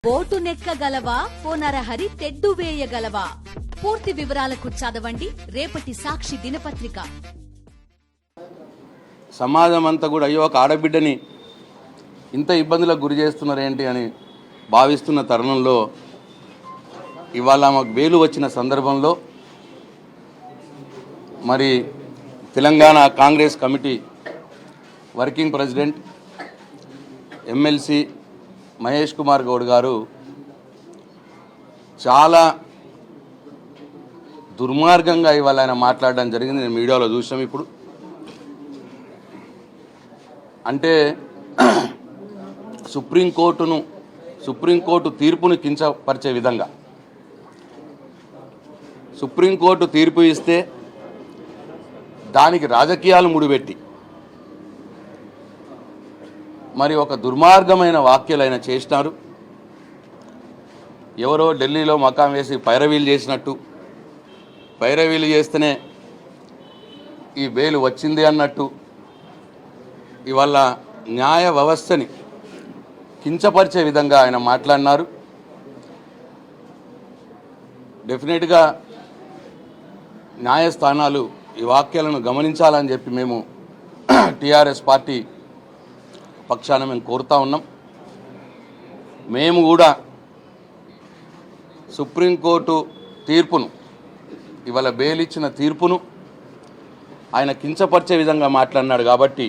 Boat నెక్కగలవా పోనరహరి తెడ్డు వేయగలవా? పూర్తి వివరాలకు చదవండి రేపటి సాక్షి దినపత్రిక. సమాజం అంతా కూడా అయ్యో ఒక ఆడబిడ్డని ఇంత ఇబ్బందులకు గురి చేస్తున్నారేంటి అని భావిస్తున్న తరుణంలో ఇవాళ మాకు బెయిలు వచ్చిన సందర్భంలో మరి Telangana Congress committee working president MLC Mahesh Kumar Goud గారు చాలా దుర్మార్గంగా ఇవాళ ఆయన మాట్లాడడం జరిగింది. నేను మీడియాలో చూసాం. ఇప్పుడు అంటే సుప్రీంకోర్టు తీర్పును కించపరిచే విధంగా, సుప్రీంకోర్టు తీర్పు ఇస్తే దానికి రాజకీయాలు ముడిపెట్టి మరి ఒక దుర్మార్గమైన వ్యాఖ్యలు ఆయన చేసినారు. ఎవరో ఢిల్లీలో మకాం వేసి పైరవీలు చేసినట్టు, పైరవీలు చేస్తేనే ఈ బెయిల్ వచ్చింది అన్నట్టు ఇవాళ న్యాయ వ్యవస్థని కించపరిచే విధంగా ఆయన మాట్లాడినారు. డెఫినెట్గా న్యాయస్థానాలు ఈ వాక్యాలను గమనించాలని చెప్పి మేము టీఆర్ఎస్ పార్టీ పక్షాన మేము కోరుతా ఉన్నాం. మేము కూడా సుప్రీంకోర్టు తీర్పును, ఇవాళ బెయిల్ ఇచ్చిన తీర్పును ఆయన కించపరిచే విధంగా మాట్లాడినాడు కాబట్టి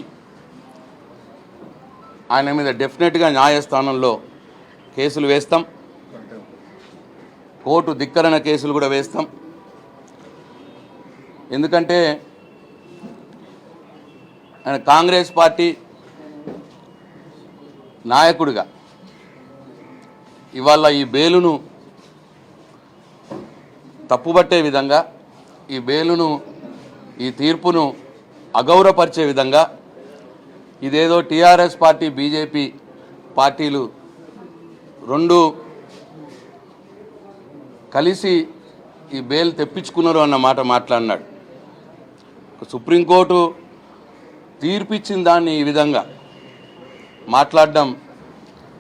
ఆయన మీద డెఫినెట్గా న్యాయస్థానంలో కేసులు వేస్తాం, కోర్టు ధిక్కరణ కేసులు కూడా వేస్తాం. ఎందుకంటే ఆయన కాంగ్రెస్ పార్టీ నాయకుడిగా ఇవాళ ఈ బెయిలును తప్పుబట్టే విధంగా, ఈ బెయిలును, ఈ తీర్పును అగౌరవపరిచే విధంగా, ఇదేదో టీఆర్ఎస్ పార్టీ బీజేపీ పార్టీలు రెండు కలిసి ఈ బెయిల్ తెప్పించుకున్నారు అన్న మాట మాట్లాడినాడు. సుప్రీంకోర్టు తీర్పిచ్చిన దాన్ని ఈ విధంగా మాట్లాడడం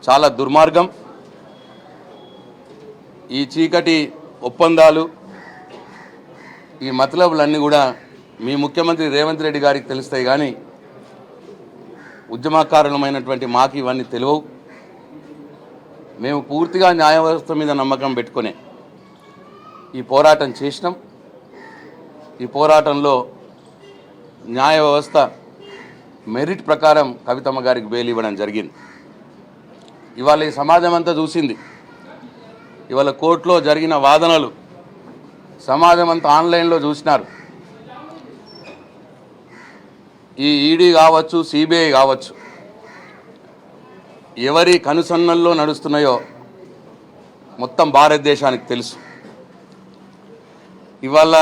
చాలా దుర్మార్గం. ఈ చీకటి ఒప్పందాలు, ఈ మతలబులన్నీ కూడా మీ ముఖ్యమంత్రి రేవంత్ రెడ్డి గారికి తెలుస్తాయి, కానీ ఉద్యమకారులమైనటువంటి మాకు ఇవన్నీ తెలియవు. మేము పూర్తిగా న్యాయ వ్యవస్థ మీద నమ్మకం పెట్టుకునే ఈ పోరాటం చేసినాం. ఈ పోరాటంలో న్యాయ వ్యవస్థ మెరిట్ ప్రకారం కవితమ్మ గారికి బెయిల్ ఇవ్వడం జరిగింది. ఇవాళ ఈ సమాజం అంతా చూసింది. ఇవాళ కోర్టులో జరిగిన వాదనలు సమాజం అంతా ఆన్లైన్లో చూసినారు. ఈ ఈడీ కావచ్చు, సిబిఐ కావచ్చు, ఎవరి కనుసన్నల్లో నడుస్తున్నాయో మొత్తం భారతదేశానికి తెలుసు. ఇవాళ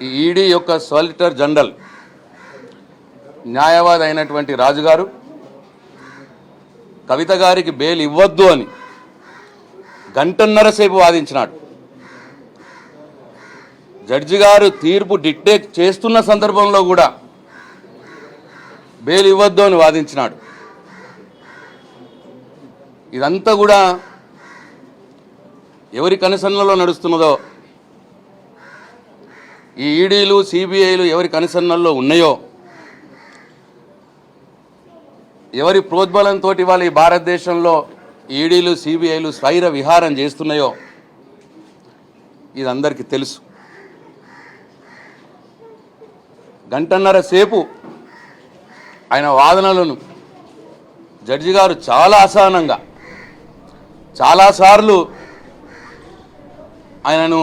ఈ ఈడీ యొక్క సాలిసిటర్ జనరల్ న్యాయవాది అయినటువంటి రాజుగారు కవిత గారికి బెయిల్ ఇవ్వద్దు అని గంటన్నర సేపు వాదించినాడు. జడ్జి గారు తీర్పు డిక్టేట్ చేస్తున్న సందర్భంలో కూడా బెయిల్ ఇవ్వద్దు అని వాదించినాడు. ఇదంతా కూడా ఎవరి కనుసన్నలో నడుస్తున్నదో, ఈ ఈడీలు సిబిఐలు ఎవరి కనుసన్నల్లో ఉన్నాయో, ఎవరి ప్రోద్బలంతో వాళ్ళు ఈ భారతదేశంలో ఈడీలు సిబిఐలు స్వైర విహారం చేస్తున్నాయో ఇది అందరికీ తెలుసు. గంటన్నర సేపు ఆయన వాదనలను జడ్జి గారు చాలా అసహనంగా చాలాసార్లు ఆయనను